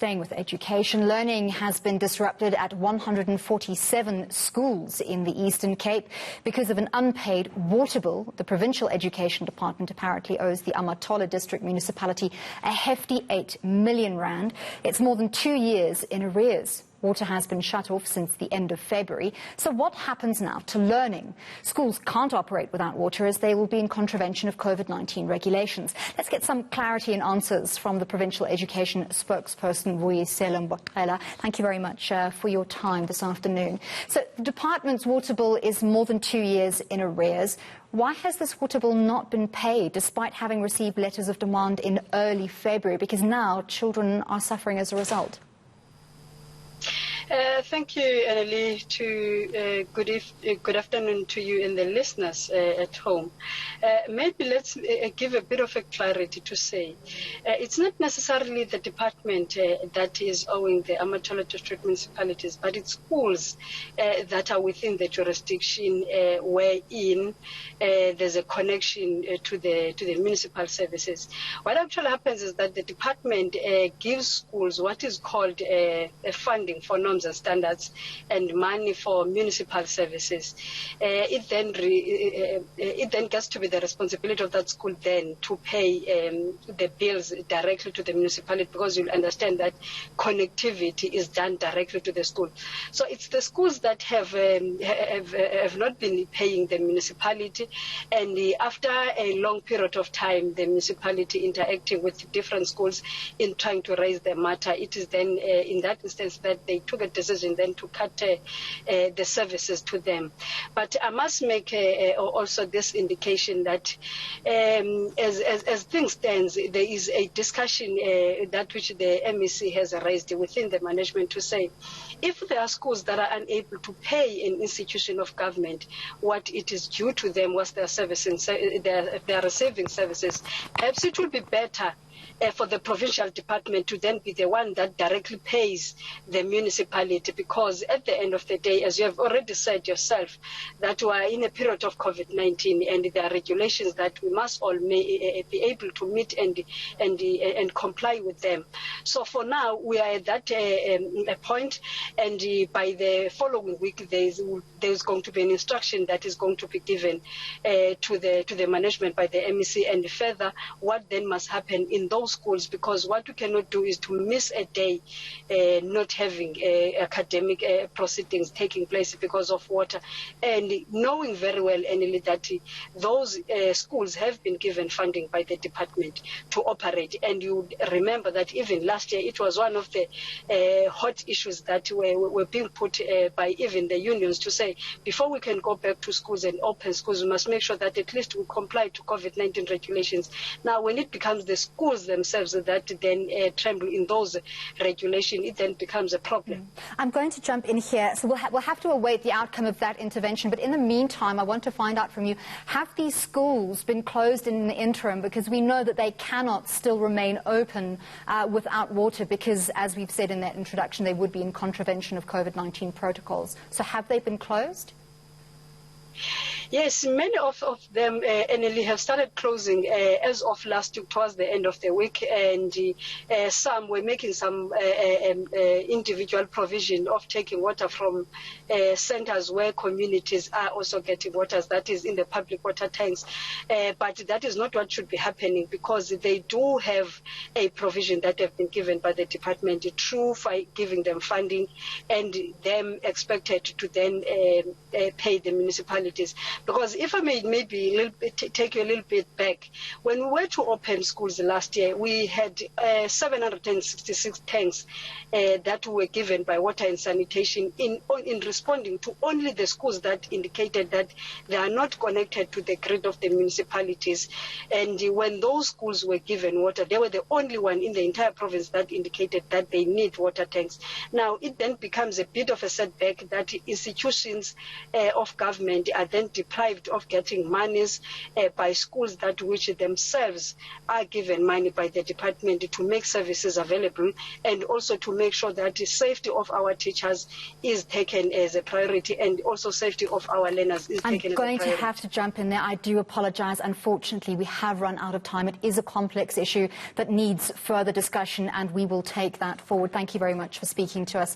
Staying with education, learning has been disrupted at 147 schools in the Eastern Cape because of an unpaid water bill. The Provincial Education Department apparently owes the Amathole District Municipality a hefty R8 million. It's more than 2 years in arrears. Water has been shut off since the end of February. So what happens now to learning? Schools can't operate without water as they will be in contravention of COVID-19 regulations. Let's get some clarity and answers from the Provincial Education spokesperson, Vuyisela Mboqela. Thank you very much for your time this afternoon. So the department's water bill is more than 2 years in arrears. Why has this water bill not been paid despite having received letters of demand in early February? Because now children are suffering as a result. Thank you, Annalie. Good afternoon to you and the listeners at home. Maybe let's give a bit of a clarity to say it's not necessarily the department that is owing the Amathole District Municipalities, but it's schools that are within the jurisdiction wherein there's a connection to the municipal services. What actually happens is that the department gives schools what is called a funding for norms and standards and money for municipal services. It then gets to be the responsibility of that school then to pay the bills directly to the municipality, because you'll understand that connectivity is done directly to the school. So it's the schools that have not been paying the municipality, and after a long period of time, the municipality interacting with different schools in trying to raise the matter, it is then in that instance that they took a decision then to cut the services to them. But I must make also this indication that as things stand, there is a discussion that which the MEC has raised within the management to say, if there are schools that are unable to pay an institution of government what it is due to them, what they are receiving services, perhaps it would be better for the provincial department to then be the one that directly pays the municipality, because at the end of the day, as you have already said yourself, that we are in a period of COVID-19 and there are regulations that we must all be able to meet and comply with them. So for now, we are at that point, and by the following week, there's going to be an instruction that is going to be given to the management by the MEC, and further what then must happen in those schools, because what we cannot do is to miss a day not having academic proceedings taking place because of water, and knowing very well, Annalie, that those schools have been given funding by the department to operate. And you remember that even last year it was one of the hot issues that were being put by even the unions to say, before we can go back to schools and open schools, we must make sure that at least we comply to COVID-19 regulations. Now, when it becomes the schools themselves that then tremble in those regulations, it then becomes a problem. I'm going to jump in here. So we'll have to await the outcome of that intervention. But in the meantime, I want to find out from you, have these schools been closed in the interim? Because we know that they cannot still remain open without water, because, as we've said in that introduction, they would be in contravention of COVID-19 protocols. So have they been closed? Yes, many of them, Annalie, have started closing as of last week, towards the end of the week, and some were making some individual provision of taking water from centers where communities are also getting water, that is in the public water tanks. But that is not what should be happening, because they do have a provision that have been given by the department through giving them funding and them expected to then pay the municipalities. Because if I may maybe take you a little bit back, when we were to open schools last year, we had 766 tanks that were given by Water and Sanitation in responding to only the schools that indicated that they are not connected to the grid of the municipalities. And when those schools were given water, they were the only one in the entire province that indicated that they need water tanks. Now, it then becomes a bit of a setback that institutions of government are then deprived of getting monies by schools that which themselves are given money by the department to make services available, and also to make sure that the safety of our teachers is taken as a priority, and also safety of our learners is taken as a priority. I'm going to have to jump in there. I do apologise. Unfortunately, we have run out of time. It is a complex issue that needs further discussion, and we will take that forward. Thank you very much for speaking to us.